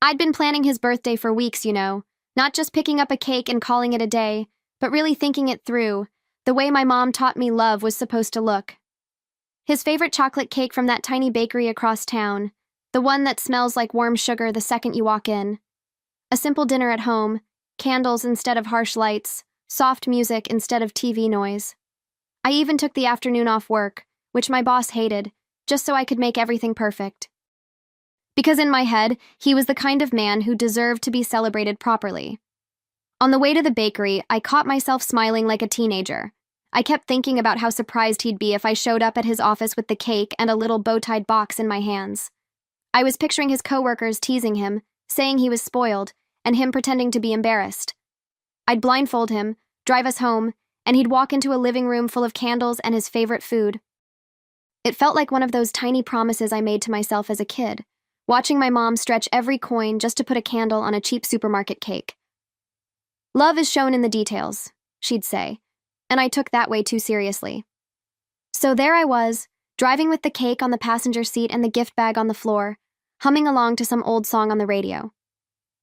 I'd been planning his birthday for weeks, not just picking up a cake and calling it a day, but really thinking it through, the way my mom taught me love was supposed to look. His favorite chocolate cake from that tiny bakery across town, the one that smells like warm sugar the second you walk in. A simple dinner at home, candles instead of harsh lights, soft music instead of TV noise. I even took the afternoon off work, which my boss hated, just so I could make everything perfect. Because in my head, he was the kind of man who deserved to be celebrated properly. On the way to the bakery, I caught myself smiling like a teenager. I kept thinking about how surprised he'd be if I showed up at his office with the cake and a little bow-tied box in my hands. I was picturing his coworkers teasing him, saying he was spoiled, and him pretending to be embarrassed. I'd blindfold him, drive us home, and he'd walk into a living room full of candles and his favorite food. It felt like one of those tiny promises I made to myself as a kid, watching my mom stretch every coin just to put a candle on a cheap supermarket cake. Love is shown in the details, she'd say, and I took that way too seriously. So there I was, driving with the cake on the passenger seat and the gift bag on the floor, humming along to some old song on the radio.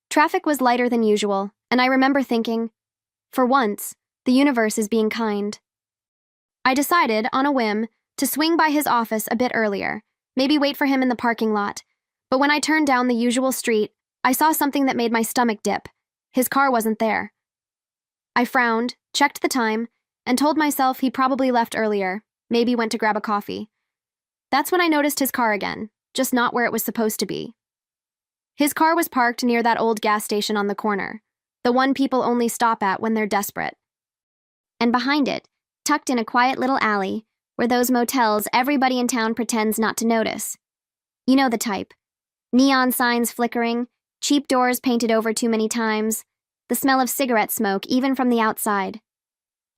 Traffic was lighter than usual, and I remember thinking, for once, the universe is being kind. I decided, on a whim, to swing by his office a bit earlier, maybe wait for him in the parking lot. But when I turned down the usual street, I saw something that made my stomach dip. His car wasn't there. I frowned, checked the time, and told myself he probably left earlier, maybe went to grab a coffee. That's when I noticed his car again, just not where it was supposed to be. His car was parked near that old gas station on the corner, the one people only stop at when they're desperate. And behind it, tucked in a quiet little alley, were those motels everybody in town pretends not to notice. You know the type. Neon signs flickering, cheap doors painted over too many times, the smell of cigarette smoke even from the outside.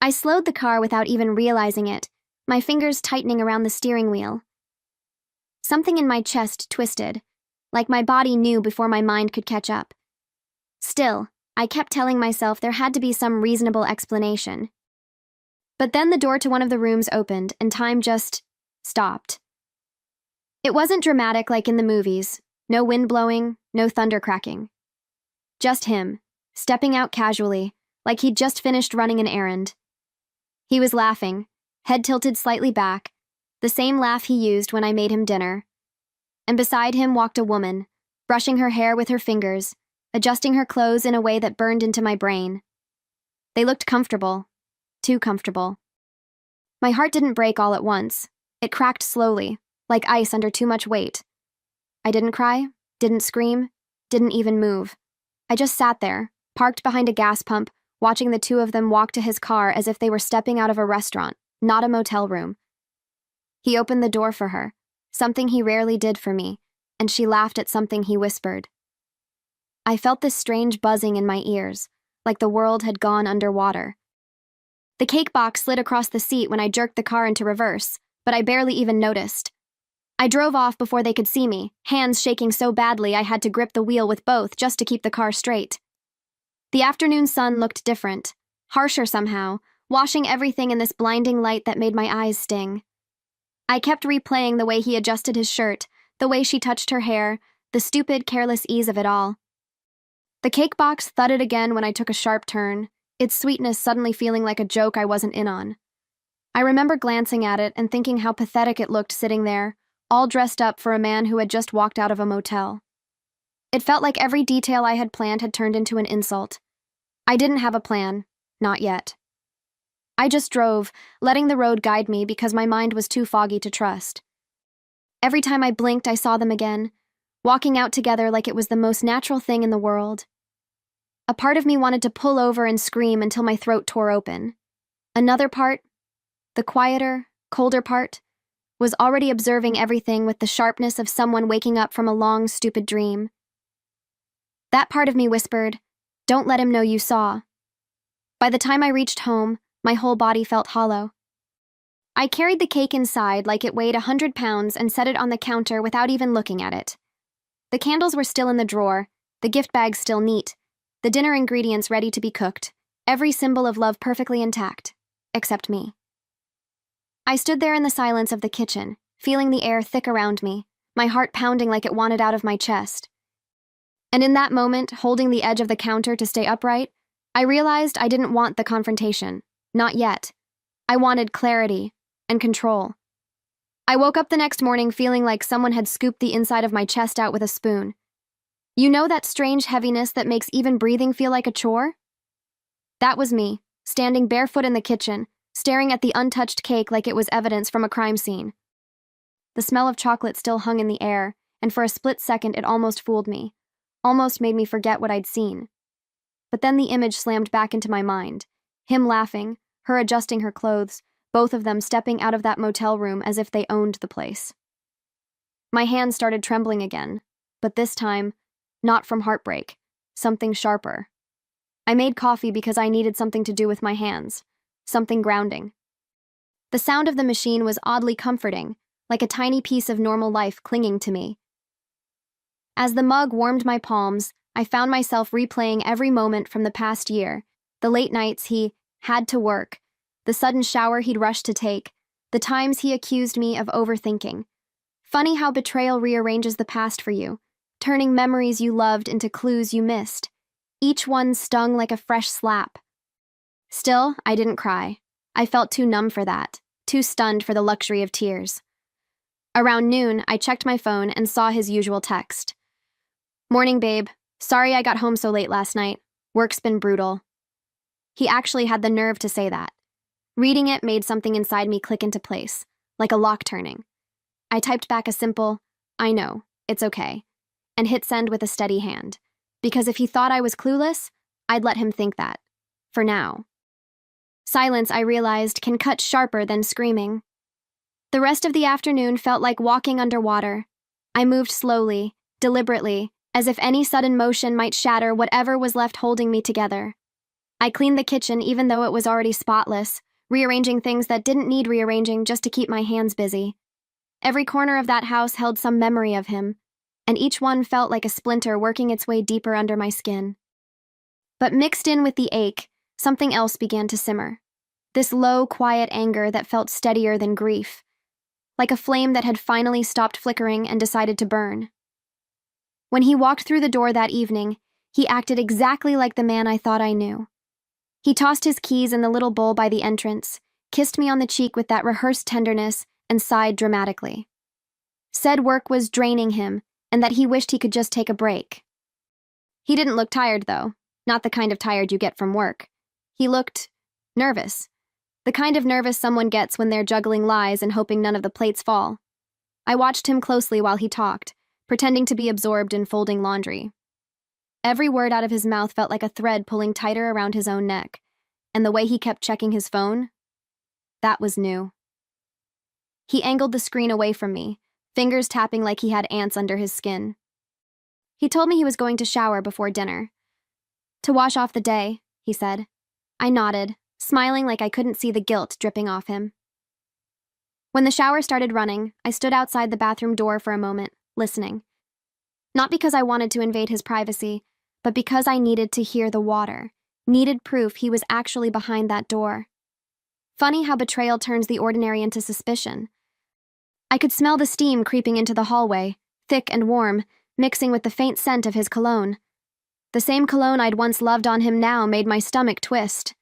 I slowed the car without even realizing it, my fingers tightening around the steering wheel. Something in my chest twisted, like my body knew before my mind could catch up. Still, I kept telling myself there had to be some reasonable explanation. But then the door to one of the rooms opened and time just stopped. It wasn't dramatic like in the movies. No wind blowing, no thunder cracking. Just him, stepping out casually, like he'd just finished running an errand. He was laughing, head tilted slightly back, the same laugh he used when I made him dinner. And beside him walked a woman, brushing her hair with her fingers, adjusting her clothes in a way that burned into my brain. They looked comfortable, too comfortable. My heart didn't break all at once. It cracked slowly, like ice under too much weight. I didn't cry, didn't scream, didn't even move. I just sat there, parked behind a gas pump, watching the two of them walk to his car as if they were stepping out of a restaurant, not a motel room. He opened the door for her, something he rarely did for me, and she laughed at something he whispered. I felt this strange buzzing in my ears, like the world had gone underwater. The cake box slid across the seat when I jerked the car into reverse, but I barely even noticed. I drove off before they could see me, hands shaking so badly I had to grip the wheel with both just to keep the car straight. The afternoon sun looked different, harsher somehow, washing everything in this blinding light that made my eyes sting. I kept replaying the way he adjusted his shirt, the way she touched her hair, the stupid, careless ease of it all. The cake box thudded again when I took a sharp turn, its sweetness suddenly feeling like a joke I wasn't in on. I remember glancing at it and thinking how pathetic it looked sitting there, all dressed up for a man who had just walked out of a motel. It felt like every detail I had planned had turned into an insult. I didn't have a plan, not yet. I just drove, letting the road guide me because my mind was too foggy to trust. Every time I blinked, I saw them again, walking out together like it was the most natural thing in the world. A part of me wanted to pull over and scream until my throat tore open. Another part, the quieter, colder part, was already observing everything with the sharpness of someone waking up from a long, stupid dream. That part of me whispered, "Don't let him know you saw." By the time I reached home, my whole body felt hollow. I carried the cake inside like it weighed 100 pounds and set it on the counter without even looking at it. The candles were still in the drawer, the gift bag still neat, the dinner ingredients ready to be cooked, every symbol of love perfectly intact, except me. I stood there in the silence of the kitchen, feeling the air thick around me, my heart pounding like it wanted out of my chest. And in that moment, holding the edge of the counter to stay upright, I realized I didn't want the confrontation. Not yet. I wanted clarity and control. I woke up the next morning feeling like someone had scooped the inside of my chest out with a spoon. You know that strange heaviness that makes even breathing feel like a chore? That was me, standing barefoot in the kitchen, staring at the untouched cake like it was evidence from a crime scene. The smell of chocolate still hung in the air, and for a split second it almost fooled me, almost made me forget what I'd seen. But then the image slammed back into my mind. Him laughing, her adjusting her clothes, both of them stepping out of that motel room as if they owned the place. My hands started trembling again, but this time, not from heartbreak, something sharper. I made coffee because I needed something to do with my hands, something grounding. The sound of the machine was oddly comforting, like a tiny piece of normal life clinging to me. As the mug warmed my palms, I found myself replaying every moment from the past year, the late nights he had to work, the sudden shower he'd rushed to take, the times he accused me of overthinking. Funny how betrayal rearranges the past for you, turning memories you loved into clues you missed. Each one stung like a fresh slap. Still, I didn't cry. I felt too numb for that, too stunned for the luxury of tears. Around noon, I checked my phone and saw his usual text. "Morning, babe. Sorry I got home so late last night. Work's been brutal." He actually had the nerve to say that. Reading it made something inside me click into place, like a lock turning. I typed back a simple, "I know, it's okay," and hit send with a steady hand. Because if he thought I was clueless, I'd let him think that. For now. Silence, I realized, can cut sharper than screaming. The rest of the afternoon felt like walking underwater. I moved slowly, deliberately, as if any sudden motion might shatter whatever was left holding me together. I cleaned the kitchen even though it was already spotless, rearranging things that didn't need rearranging just to keep my hands busy. Every corner of that house held some memory of him, and each one felt like a splinter working its way deeper under my skin. But mixed in with the ache, something else began to simmer. This low, quiet anger that felt steadier than grief, like a flame that had finally stopped flickering and decided to burn. When he walked through the door that evening, he acted exactly like the man I thought I knew. He tossed his keys in the little bowl by the entrance, kissed me on the cheek with that rehearsed tenderness, and sighed dramatically. Said work was draining him, and that he wished he could just take a break. He didn't look tired, though, not the kind of tired you get from work. He looked nervous, the kind of nervous someone gets when they're juggling lies and hoping none of the plates fall. I watched him closely while he talked, pretending to be absorbed in folding laundry. Every word out of his mouth felt like a thread pulling tighter around his own neck, and the way he kept checking his phone, that was new. He angled the screen away from me, fingers tapping like he had ants under his skin. He told me he was going to shower before dinner. "To wash off the day," he said. I nodded, smiling like I couldn't see the guilt dripping off him. When the shower started running, I stood outside the bathroom door for a moment, listening. Not because I wanted to invade his privacy, but because I needed to hear the water, needed proof he was actually behind that door. Funny how betrayal turns the ordinary into suspicion. I could smell the steam creeping into the hallway, thick and warm, mixing with the faint scent of his cologne. The same cologne I'd once loved on him now made my stomach twist.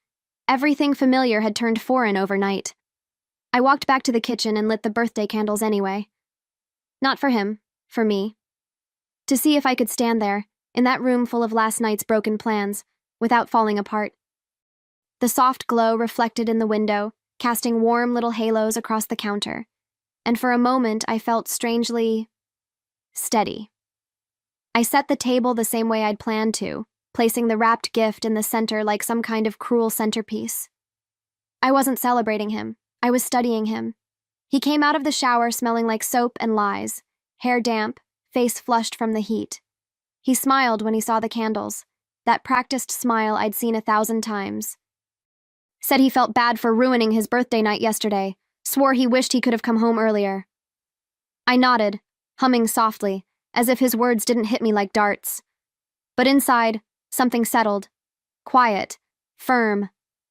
Everything familiar had turned foreign overnight. I walked back to the kitchen and lit the birthday candles anyway. Not for him, for me. To see if I could stand there, in that room full of last night's broken plans, without falling apart. The soft glow reflected in the window, casting warm little halos across the counter. And for a moment I felt strangely steady. I set the table the same way I'd planned to, placing the wrapped gift in the center like some kind of cruel centerpiece. I wasn't celebrating him. I was studying him. He came out of the shower smelling like soap and lies, hair damp, face flushed from the heat. He smiled when he saw the candles, that practiced smile I'd seen 1,000 times. Said he felt bad for ruining his birthday night yesterday, swore he wished he could have come home earlier. I nodded, humming softly, as if his words didn't hit me like darts. But inside, something settled. Quiet, firm,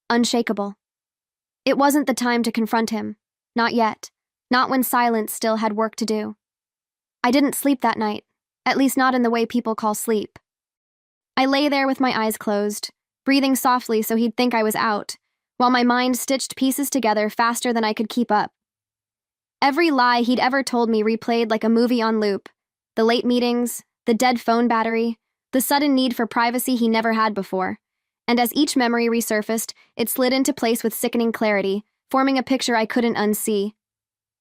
unshakable. It wasn't the time to confront him. Not yet. Not when silence still had work to do. I didn't sleep that night, at least not in the way people call sleep. I lay there with my eyes closed, breathing softly so he'd think I was out, while my mind stitched pieces together faster than I could keep up. Every lie he'd ever told me replayed like a movie on loop. The late meetings, the dead phone battery, the sudden need for privacy he never had before. And as each memory resurfaced, it slid into place with sickening clarity, forming a picture I couldn't unsee.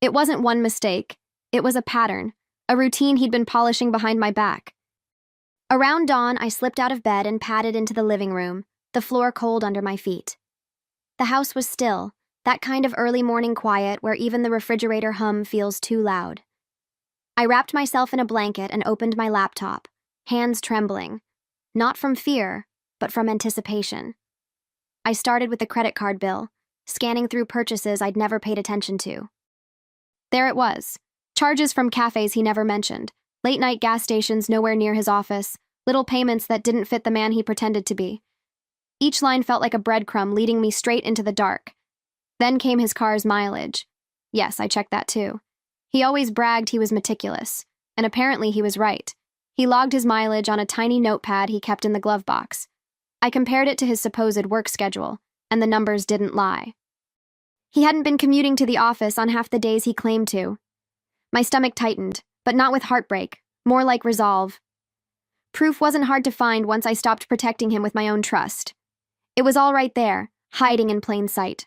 It wasn't one mistake. It was a pattern, a routine he'd been polishing behind my back. Around dawn, I slipped out of bed and padded into the living room, the floor cold under my feet. The house was still, that kind of early morning quiet where even the refrigerator hum feels too loud. I wrapped myself in a blanket and opened my laptop, hands trembling, not from fear, but from anticipation. I started with the credit card bill, scanning through purchases I'd never paid attention to. There it was, charges from cafes he never mentioned, late-night gas stations nowhere near his office, little payments that didn't fit the man he pretended to be. Each line felt like a breadcrumb leading me straight into the dark. Then came his car's mileage. Yes, I checked that too. He always bragged he was meticulous, and apparently he was right. He logged his mileage on a tiny notepad he kept in the glove box. I compared it to his supposed work schedule, and the numbers didn't lie. He hadn't been commuting to the office on half the days he claimed to. My stomach tightened, but not with heartbreak, more like resolve. Proof wasn't hard to find once I stopped protecting him with my own trust. It was all right there, hiding in plain sight.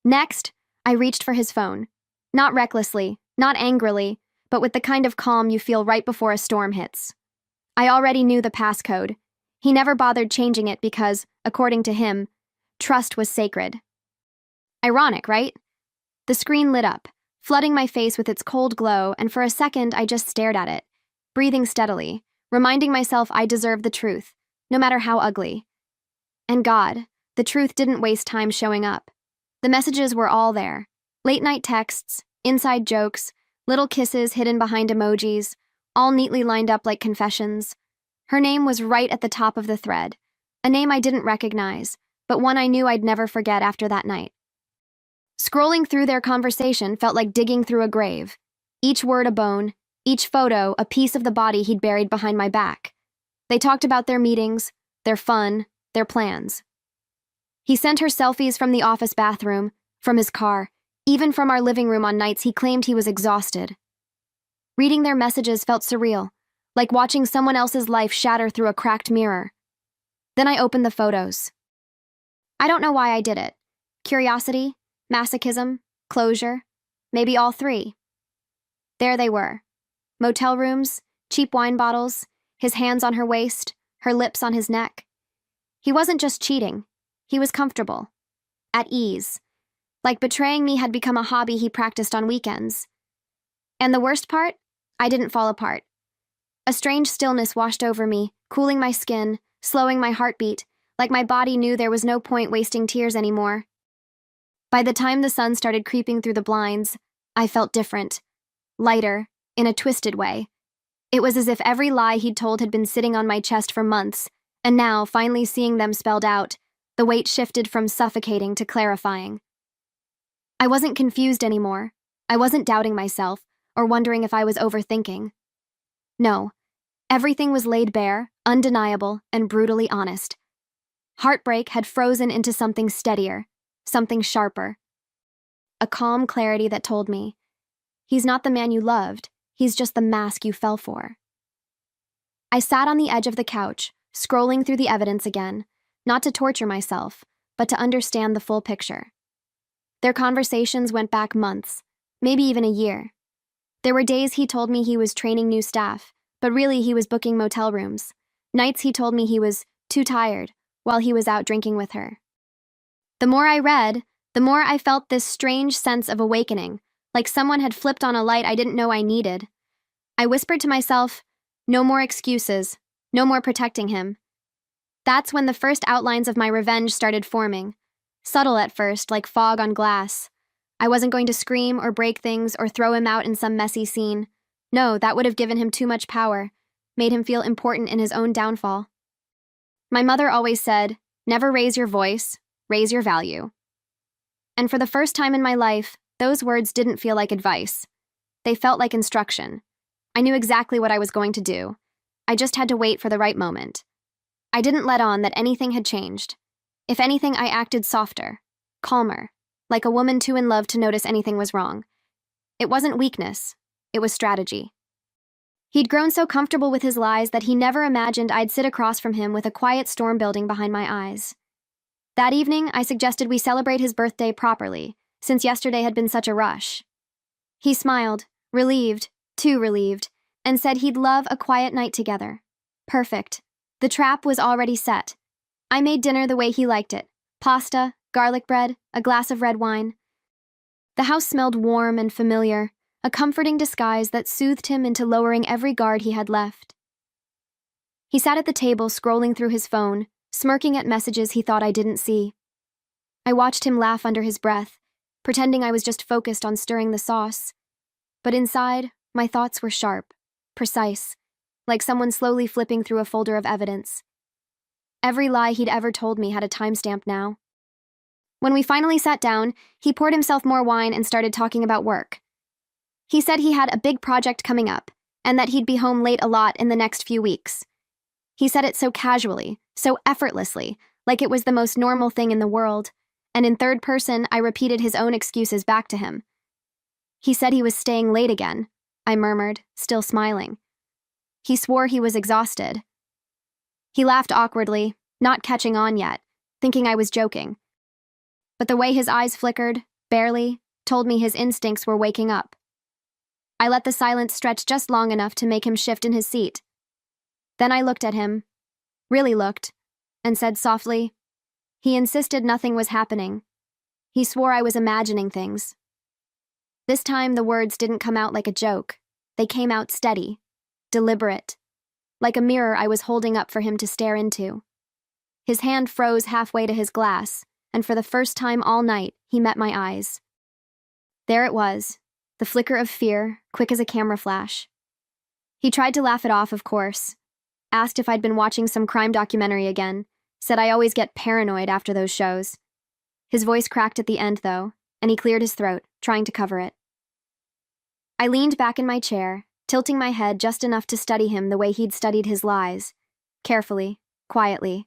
Next, I reached for his phone. Not recklessly, not angrily, but with the kind of calm you feel right before a storm hits. I already knew the passcode. He never bothered changing it because, according to him, trust was sacred. Ironic, right? The screen lit up, flooding my face with its cold glow, and for a second I just stared at it, breathing steadily, reminding myself I deserved the truth, no matter how ugly. And God, the truth didn't waste time showing up. The messages were all there. Late-night texts, inside jokes, little kisses hidden behind emojis, all neatly lined up like confessions. Her name was right at the top of the thread, a name I didn't recognize, but one I knew I'd never forget after that night. Scrolling through their conversation felt like digging through a grave. Each word a bone, each photo a piece of the body he'd buried behind my back. They talked about their meetings, their fun, their plans. He sent her selfies from the office bathroom, from his car, even from our living room on nights he claimed he was exhausted. Reading their messages felt surreal, like watching someone else's life shatter through a cracked mirror. Then I opened the photos. I don't know why I did it. Curiosity, masochism, closure, maybe all three. There they were. Motel rooms, cheap wine bottles, his hands on her waist, her lips on his neck. He wasn't just cheating. He was comfortable. At ease. Like betraying me had become a hobby he practiced on weekends. And the worst part? I didn't fall apart. A strange stillness washed over me, cooling my skin, slowing my heartbeat, like my body knew there was no point wasting tears anymore. By the time the sun started creeping through the blinds, I felt different. Lighter, in a twisted way. It was as if every lie he'd told had been sitting on my chest for months, and now, finally seeing them spelled out, the weight shifted from suffocating to clarifying. I wasn't confused anymore. I wasn't doubting myself, or wondering if I was overthinking. No, everything was laid bare, undeniable, and brutally honest. Heartbreak had frozen into something steadier, something sharper. A calm clarity that told me, he's not the man you loved, he's just the mask you fell for. I sat on the edge of the couch, scrolling through the evidence again, not to torture myself, but to understand the full picture. Their conversations went back months, maybe even a year. There were days he told me he was training new staff, but really he was booking motel rooms. Nights he told me he was too tired, while he was out drinking with her. The more I read, the more I felt this strange sense of awakening, like someone had flipped on a light I didn't know I needed. I whispered to myself, no more excuses, no more protecting him. That's when the first outlines of my revenge started forming. Subtle at first, like fog on glass. I wasn't going to scream or break things or throw him out in some messy scene. No, that would have given him too much power, made him feel important in his own downfall. My mother always said, never raise your voice, raise your value. And for the first time in my life, those words didn't feel like advice. They felt like instruction. I knew exactly what I was going to do. I just had to wait for the right moment. I didn't let on that anything had changed. If anything, I acted softer, calmer, like a woman too in love to notice anything was wrong. It wasn't weakness, it was strategy. He'd grown so comfortable with his lies that he never imagined I'd sit across from him with a quiet storm building behind my eyes. That evening, I suggested we celebrate his birthday properly, since yesterday had been such a rush. He smiled, relieved, too relieved, and said he'd love a quiet night together. Perfect. The trap was already set. I made dinner the way he liked it: pasta, garlic bread, a glass of red wine. The house smelled warm and familiar, a comforting disguise that soothed him into lowering every guard he had left. He sat at the table scrolling through his phone, smirking at messages he thought I didn't see. I watched him laugh under his breath, pretending I was just focused on stirring the sauce. But inside, my thoughts were sharp, precise, like someone slowly flipping through a folder of evidence. Every lie he'd ever told me had a timestamp now. When we finally sat down, he poured himself more wine and started talking about work. He said he had a big project coming up, and that he'd be home late a lot in the next few weeks. He said it so casually, so effortlessly, like it was the most normal thing in the world, and in third person, I repeated his own excuses back to him. He said he was staying late again, I murmured, still smiling. He swore he was exhausted. He laughed awkwardly, not catching on yet, thinking I was joking. But the way his eyes flickered, barely, told me his instincts were waking up. I let the silence stretch just long enough to make him shift in his seat. Then I looked at him, really looked, and said softly, "He insisted nothing was happening. He swore I was imagining things." This time the words didn't come out like a joke. They came out steady, deliberate, like a mirror I was holding up for him to stare into. His hand froze halfway to his glass, and for the first time all night, he met my eyes. There it was, the flicker of fear, quick as a camera flash. He tried to laugh it off, of course, asked if I'd been watching some crime documentary again, said I always get paranoid after those shows. His voice cracked at the end, though, and he cleared his throat, trying to cover it. I leaned back in my chair, tilting my head just enough to study him the way he'd studied his lies, carefully, quietly.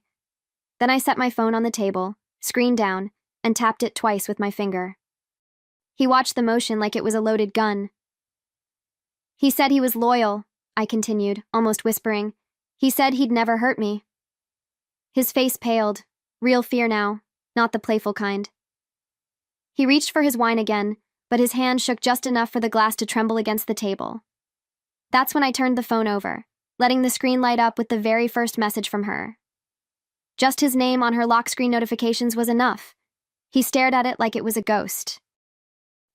Then I set my phone on the table, screen down, and tapped it twice with my finger. He watched the motion like it was a loaded gun. He said he was loyal, I continued, almost whispering. He said he'd never hurt me. His face paled, real fear now, not the playful kind. He reached for his wine again, but his hand shook just enough for the glass to tremble against the table. That's when I turned the phone over, letting the screen light up with the very first message from her. Just his name on her lock screen notifications was enough. He stared at it like it was a ghost.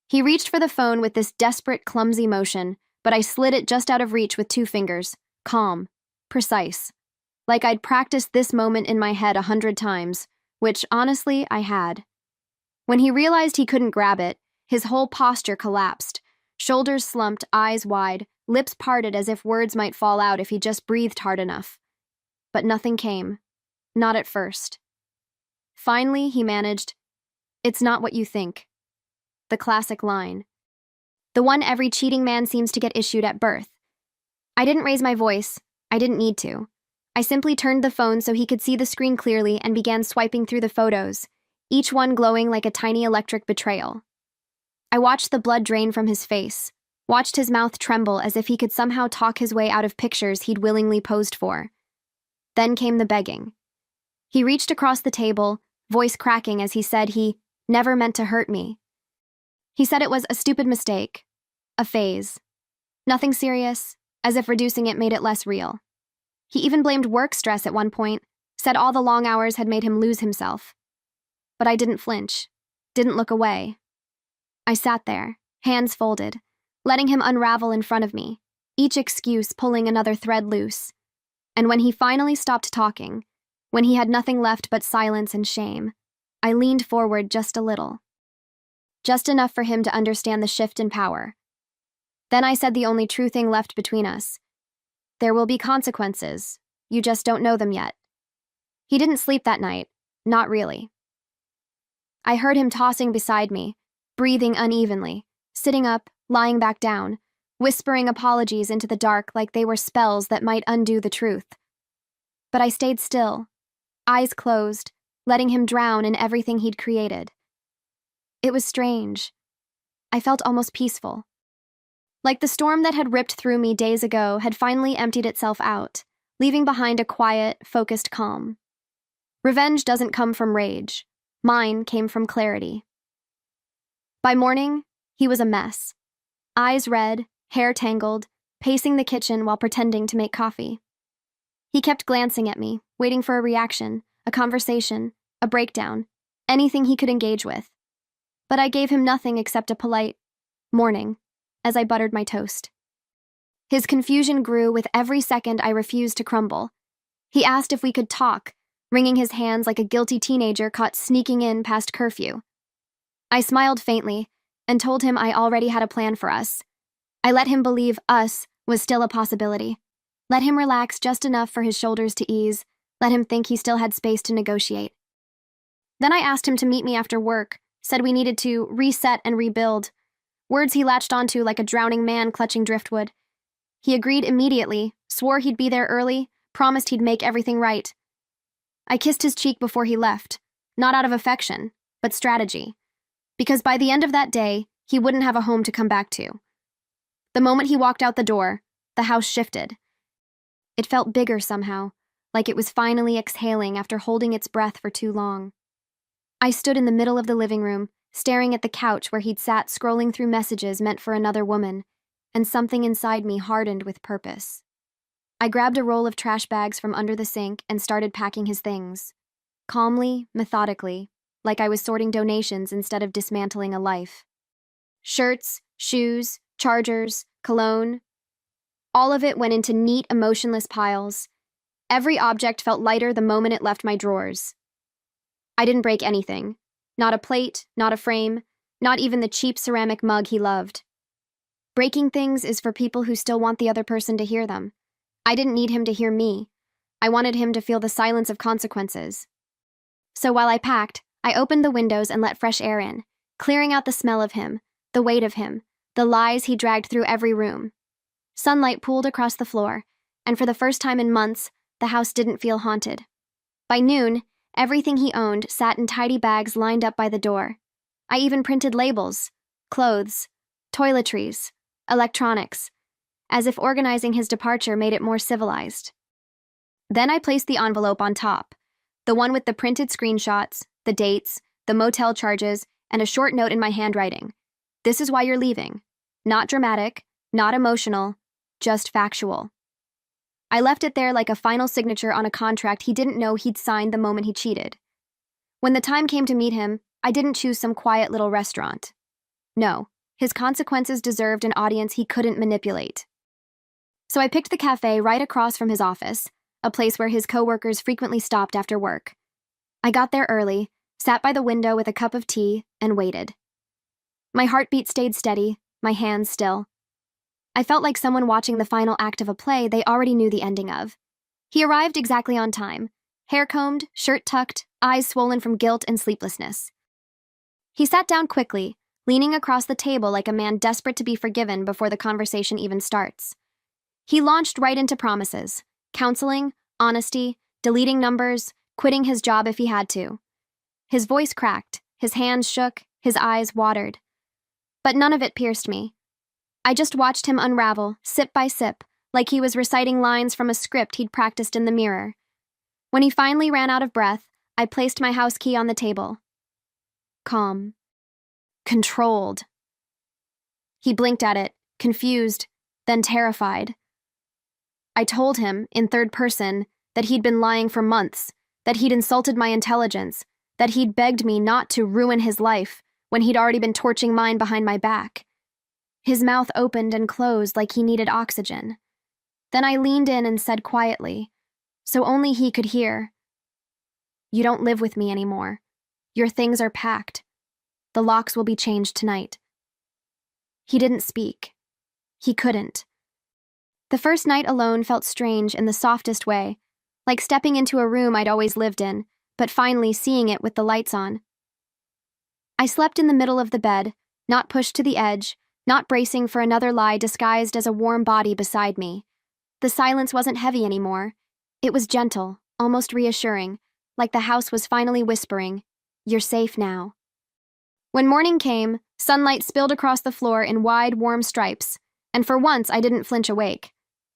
He reached for the phone with this desperate, clumsy motion, but I slid it just out of reach with 2 fingers, calm, precise, like I'd practiced this moment in my head 100 times, which, honestly, I had. When he realized he couldn't grab it, his whole posture collapsed, shoulders slumped, eyes wide, lips parted as if words might fall out if he just breathed hard enough. But nothing came. Not at first. Finally, he managed, "It's not what you think." The classic line. The one every cheating man seems to get issued at birth. I didn't raise my voice. I didn't need to. I simply turned the phone so he could see the screen clearly and began swiping through the photos, each one glowing like a tiny electric betrayal. I watched the blood drain from his face, watched his mouth tremble as if he could somehow talk his way out of pictures he'd willingly posed for. Then came the begging. He reached across the table, voice cracking as he said he never meant to hurt me. He said it was a stupid mistake, a phase. Nothing serious, as if reducing it made it less real. He even blamed work stress at one point, said all the long hours had made him lose himself. But I didn't flinch, didn't look away. I sat there, hands folded, letting him unravel in front of me, each excuse pulling another thread loose. And when he finally stopped talking, when he had nothing left but silence and shame, I leaned forward just a little. Just enough for him to understand the shift in power. Then I said the only true thing left between us. There will be consequences. You just don't know them yet. He didn't sleep that night. Not really. I heard him tossing beside me, breathing unevenly, sitting up, lying back down, whispering apologies into the dark like they were spells that might undo the truth. but I stayed still, eyes closed, letting him drown in everything he'd created. It was strange. I felt almost peaceful. Like the storm that had ripped through me days ago had finally emptied itself out, leaving behind a quiet, focused calm. Revenge doesn't come from rage. Mine came from clarity. By morning, he was a mess. Eyes red, hair tangled, pacing the kitchen while pretending to make coffee. He kept glancing at me, waiting for a reaction, a conversation, a breakdown, anything he could engage with. But I gave him nothing except a polite morning as I buttered my toast. His confusion grew with every second I refused to crumble. He asked if we could talk, wringing his hands like a guilty teenager caught sneaking in past curfew. I smiled faintly and told him I already had a plan for us. I let him believe us was still a possibility. Let him relax just enough for his shoulders to ease, let him think he still had space to negotiate. Then I asked him to meet me after work, said we needed to reset and rebuild. Words he latched onto like a drowning man clutching driftwood. He agreed immediately, swore he'd be there early, promised he'd make everything right. I kissed his cheek before he left, not out of affection, but strategy. Because by the end of that day, he wouldn't have a home to come back to. The moment he walked out the door, the house shifted. It felt bigger somehow, like it was finally exhaling after holding its breath for too long. I stood in the middle of the living room, staring at the couch where he'd sat scrolling through messages meant for another woman, and something inside me hardened with purpose. I grabbed a roll of trash bags from under the sink and started packing his things. Calmly, methodically, like I was sorting donations instead of dismantling a life. Shirts, shoes, chargers, cologne. All of it went into neat, emotionless piles. Every object felt lighter the moment it left my drawers. I didn't break anything. Not a plate, not a frame, not even the cheap ceramic mug he loved. Breaking things is for people who still want the other person to hear them. I didn't need him to hear me. I wanted him to feel the silence of consequences. So while I packed, I opened the windows and let fresh air in, clearing out the smell of him, the weight of him, the lies he dragged through every room. Sunlight pooled across the floor, and for the first time in months, the house didn't feel haunted. By noon, everything he owned sat in tidy bags lined up by the door. I even printed labels, clothes, toiletries, electronics, as if organizing his departure made it more civilized. Then I placed the envelope on top, the one with the printed screenshots, the dates, the motel charges, and a short note in my handwriting. This is why you're leaving. Not dramatic, not emotional, just factual. I left it there like a final signature on a contract he didn't know he'd signed the moment he cheated. When the time came to meet him, I didn't choose some quiet little restaurant. No, his consequences deserved an audience he couldn't manipulate. So I picked the cafe right across from his office, a place where his coworkers frequently stopped after work. I got there early, sat by the window with a cup of tea, and waited. My heartbeat stayed steady, my hands still. I felt like someone watching the final act of a play they already knew the ending of. He arrived exactly on time, hair combed, shirt tucked, eyes swollen from guilt and sleeplessness. He sat down quickly, leaning across the table like a man desperate to be forgiven before the conversation even starts. He launched right into promises, counseling, honesty, deleting numbers, quitting his job if he had to. His voice cracked, his hands shook, his eyes watered. But none of it pierced me. I just watched him unravel, sip by sip, like he was reciting lines from a script he'd practiced in the mirror. When he finally ran out of breath, I placed my house key on the table. Calm. Controlled. He blinked at it, confused, then terrified. I told him, in third person, that he'd been lying for months, that he'd insulted my intelligence, that he'd begged me not to ruin his life when he'd already been torching mine behind my back. His mouth opened and closed like he needed oxygen. Then I leaned in and said quietly, so only he could hear, "You don't live with me anymore. Your things are packed. The locks will be changed tonight." He didn't speak. He couldn't. The first night alone felt strange in the softest way, like stepping into a room I'd always lived in, but finally seeing it with the lights on. I slept in the middle of the bed, not pushed to the edge, not bracing for another lie disguised as a warm body beside me. The silence wasn't heavy anymore. It was gentle, almost reassuring, like the house was finally whispering, "You're safe now." When morning came, sunlight spilled across the floor in wide, warm stripes, and for once I didn't flinch awake.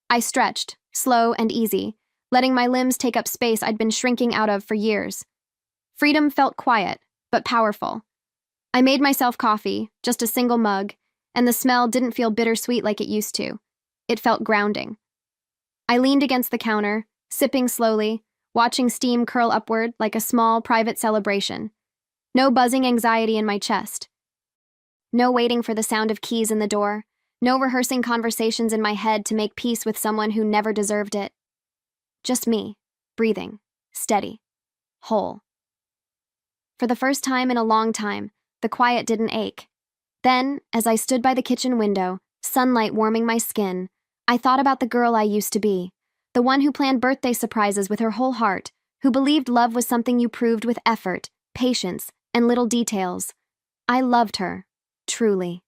I stretched, slow and easy, letting my limbs take up space I'd been shrinking out of for years. Freedom felt quiet, but powerful. I made myself coffee, just a single mug, and the smell didn't feel bittersweet like it used to. It felt grounding. I leaned against the counter, sipping slowly, watching steam curl upward like a small, private celebration. No buzzing anxiety in my chest. No waiting for the sound of keys in the door. No rehearsing conversations in my head to make peace with someone who never deserved it. Just me, breathing, steady, whole. For the first time in a long time, the quiet didn't ache. Then, as I stood by the kitchen window, sunlight warming my skin, I thought about the girl I used to be, the one who planned birthday surprises with her whole heart, who believed love was something you proved with effort, patience, and little details. I loved her, truly.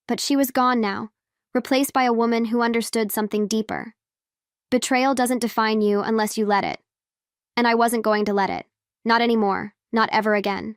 But she was gone now, replaced by a woman who understood something deeper. Betrayal doesn't define you unless you let it. And I wasn't going to let it. Not anymore, not ever again.